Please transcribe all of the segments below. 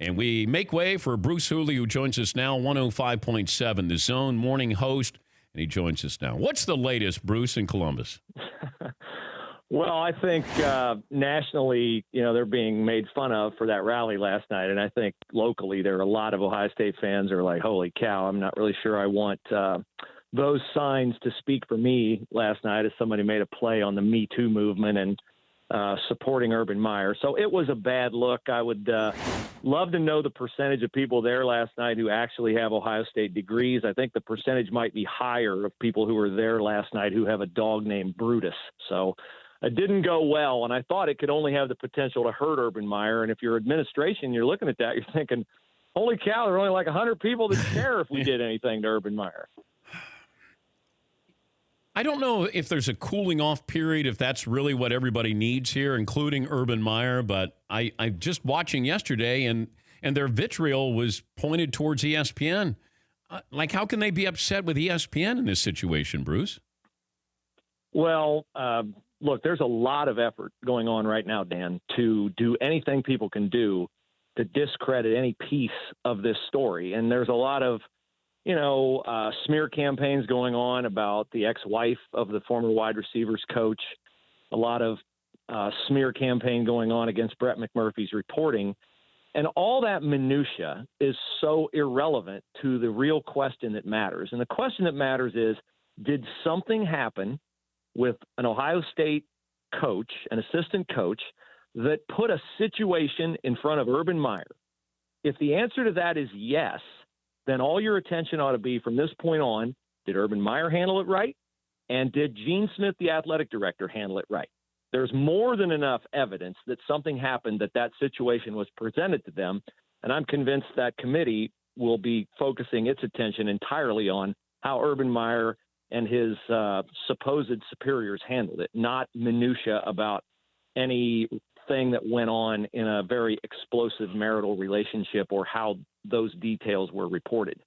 And we make way for Bruce Hooley, who joins us now, 105.7, the Zone morning host, and he joins us now. What's the latest, Bruce, in Columbus? Well, I think nationally, they're being made fun of for that rally last night. And I think locally there are a lot of Ohio State fans who are like, holy cow, I'm not really sure I want those signs to speak for me last night as somebody made a play on the Me Too movement and supporting Urban Meyer. So it was a bad look. I would love to know the percentage of people there last night who actually have Ohio State degrees. I think the percentage might be higher of people who were there last night who have a dog named Brutus. So it didn't go well, and I thought it could only have the potential to hurt Urban Meyer. And if you're administration, you're looking at that, you're thinking, holy cow, there are only like 100 people that care if we did anything to Urban Meyer. I don't know if there's a cooling off period, if that's really what everybody needs here, including Urban Meyer, but I just watching yesterday, and their vitriol was pointed towards ESPN. How can they be upset with ESPN in this situation, Bruce? Well, look, there's a lot of effort going on right now, Dan, to do anything people can do to discredit any piece of this story. And there's a lot of smear campaigns going on about the ex-wife of the former wide receivers coach, a lot of smear campaign going on against Brett McMurphy's reporting. And all that minutia is so irrelevant to the real question that matters. And the question that matters is, did something happen with an Ohio State coach, an assistant coach, that put a situation in front of Urban Meyer? If the answer to that is yes, then all your attention ought to be from this point on, did Urban Meyer handle it right? And did Gene Smith, the athletic director, handle it right? There's more than enough evidence that something happened, that situation was presented to them. And I'm convinced that committee will be focusing its attention entirely on how Urban Meyer and his supposed superiors handled it, not minutia about anything that went on in a very explosive marital relationship or how those details were reported.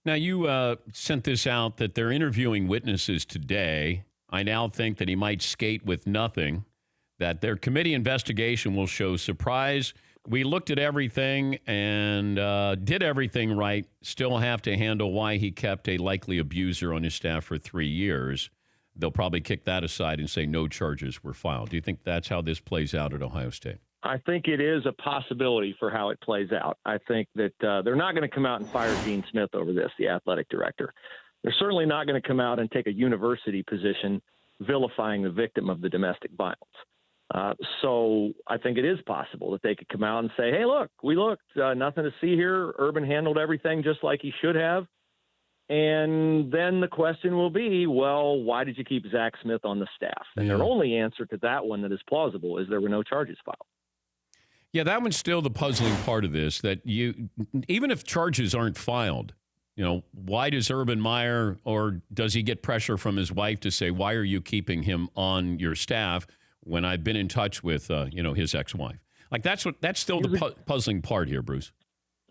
Now, you sent this out that they're interviewing witnesses today. I now think that he might skate with nothing, that their committee investigation will show surprise. We looked at everything and did everything right, still have to handle why he kept a likely abuser on his staff for 3 years. They'll probably kick that aside and say no charges were filed. Do you think that's how this plays out at Ohio State? I think it is a possibility for how it plays out. I think that they're not going to come out and fire Gene Smith over this, the athletic director. They're certainly not going to come out and take a university position vilifying the victim of the domestic violence. So I think it is possible that they could come out and say, hey, look, we looked, nothing to see here. Urban handled everything just like he should have. And then the question will be, well, why did you keep Zach Smith on the staff? And their only answer to that one that is plausible is there were no charges filed. Yeah, that one's still the puzzling part of this, that even if charges aren't filed, why does Urban Meyer, or does he get pressure from his wife to say, why are you keeping him on your staff when I've been in touch with, his ex-wife? That's still the puzzling part here, Bruce.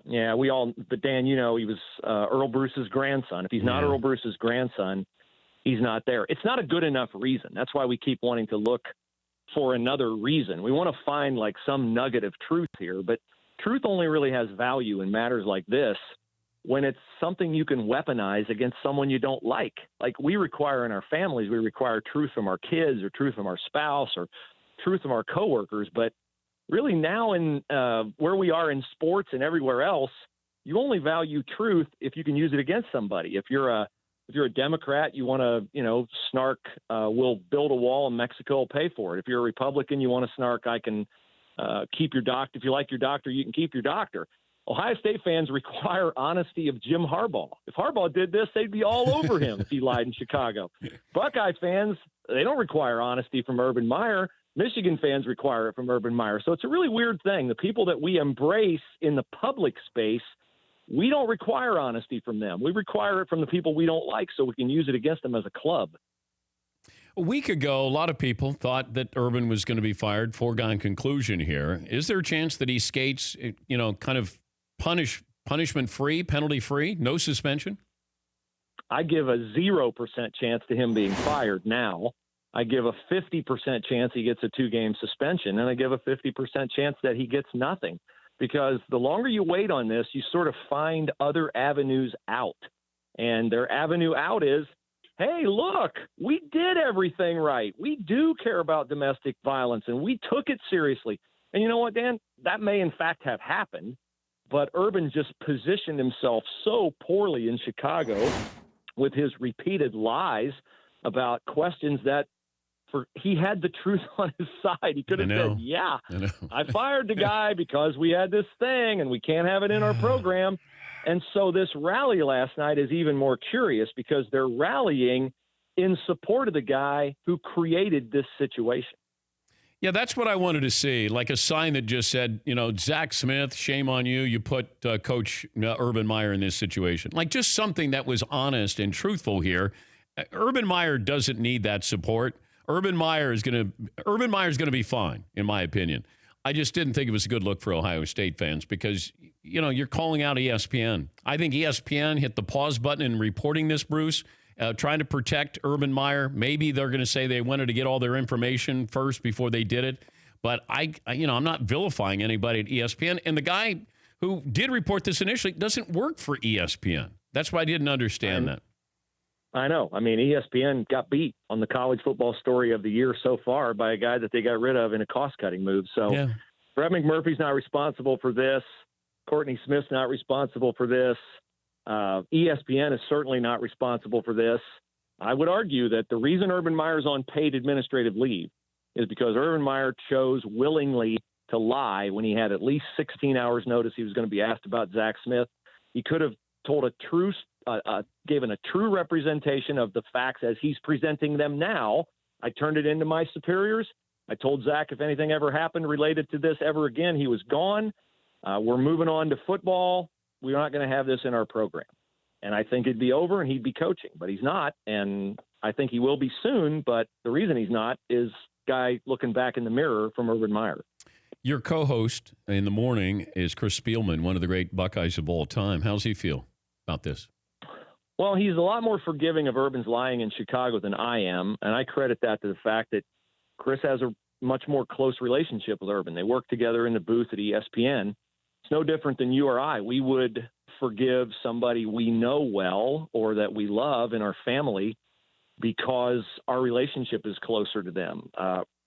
Yeah, but Dan, he was Earl Bruce's grandson. If he's not Earl Bruce's grandson, he's not there. It's not a good enough reason. That's why we keep wanting to look for another reason. We want to find some nugget of truth here, but truth only really has value in matters like this when it's something you can weaponize against someone you don't like. Like we require in our families, we require truth from our kids or truth from our spouse or truth from our coworkers, but really now in where we are in sports and everywhere else, you only value truth if you can use it against somebody. If you're a Democrat, you want to, snark, we'll build a wall and Mexico will pay for it. If you're a Republican, you want to snark, I can keep your doctor. If you like your doctor, you can keep your doctor. Ohio State fans require honesty of Jim Harbaugh. If Harbaugh did this, they'd be all over him if he lied in Chicago. Buckeye fans, they don't require honesty from Urban Meyer. Michigan fans require it from Urban Meyer. So it's a really weird thing. The people that we embrace in the public space, we don't require honesty from them. We require it from the people we don't like so we can use it against them as a club. A week ago, a lot of people thought that Urban was going to be fired. Foregone conclusion here. Is there a chance that he skates, kind of punishment-free, penalty-free, no suspension? I give a 0% chance to him being fired now. I give a 50% chance he gets a 2-game suspension, and I give a 50% chance that he gets nothing. because the longer you wait on this, you sort of find other avenues out. And their avenue out is, hey, look, we did everything right. We do care about domestic violence, and we took it seriously. And you know what, Dan? That may in fact have happened, but Urban just positioned himself so poorly in Chicago with his repeated lies about questions that he had the truth on his side. He could have said, yeah, I fired the guy because we had this thing and we can't have it in our program. And so this rally last night is even more curious because they're rallying in support of the guy who created this situation. Yeah, that's what I wanted to see, like a sign that just said, Zach Smith, shame on you. You put Coach Urban Meyer in this situation. Like just something that was honest and truthful here. Urban Meyer doesn't need that support. Urban Meyer is going to be fine, in my opinion. I just didn't think it was a good look for Ohio State fans because, you're calling out ESPN. I think ESPN hit the pause button in reporting this, Bruce, trying to protect Urban Meyer. Maybe they're going to say they wanted to get all their information first before they did it. But I'm not vilifying anybody at ESPN. And the guy who did report this initially doesn't work for ESPN. That's why I didn't understand that. I know. I mean, ESPN got beat on the college football story of the year so far by a guy that they got rid of in a cost-cutting move. So Brett McMurphy's not responsible for this. Courtney Smith's not responsible for this. ESPN is certainly not responsible for this. I would argue that the reason Urban Meyer's on paid administrative leave is because Urban Meyer chose willingly to lie when he had at least 16 hours notice he was going to be asked about Zach Smith. He could have told given a true representation of the facts as he's presenting them now. I turned it into my superiors. I told Zach if anything ever happened related to this ever again, he was gone. We're moving on to football. We're not going to have this in our program. And I think it'd be over and he'd be coaching, but he's not. And I think he will be soon. But the reason he's not is guy looking back in the mirror from Urban Meyer. Your co-host in the morning is Chris Spielman, one of the great Buckeyes of all time. How's he feel about this? Well, he's a lot more forgiving of Urban's lying in Chicago than I am. And I credit that to the fact that Chris has a much more close relationship with Urban. They work together in the booth at ESPN. It's no different than you or I. We would forgive somebody we know well or that we love in our family because our relationship is closer to them.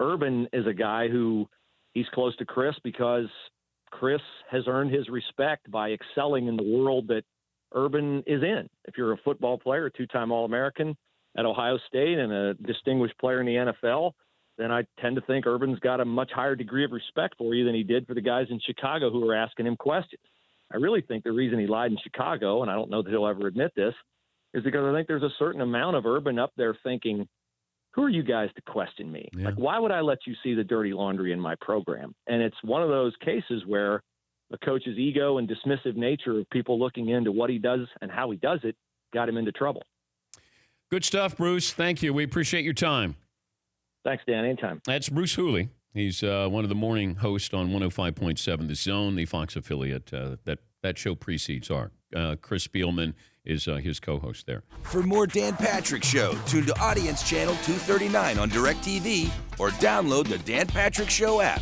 Urban is a guy who he's close to Chris because Chris has earned his respect by excelling in the world that Urban is in. If you're a football player, a two-time All-American at Ohio State and a distinguished player in the NFL, then I tend to think Urban's got a much higher degree of respect for you than he did for the guys in Chicago who were asking him questions. I really think the reason he lied in Chicago, and I don't know that he'll ever admit this, is because I think there's a certain amount of Urban up there thinking, who are you guys to question me? Yeah. Like, why would I let you see the dirty laundry in my program? And it's one of those cases where the coach's ego and dismissive nature of people looking into what he does and how he does it got him into trouble. Good stuff, Bruce. Thank you. We appreciate your time. Thanks, Dan. Anytime. That's Bruce Hooley. He's one of the morning hosts on 105.7 The Zone, the Fox affiliate that show precedes our. Chris Spielman is his co-host there. For more Dan Patrick Show, tune to Audience Channel 239 on DirecTV or download the Dan Patrick Show app.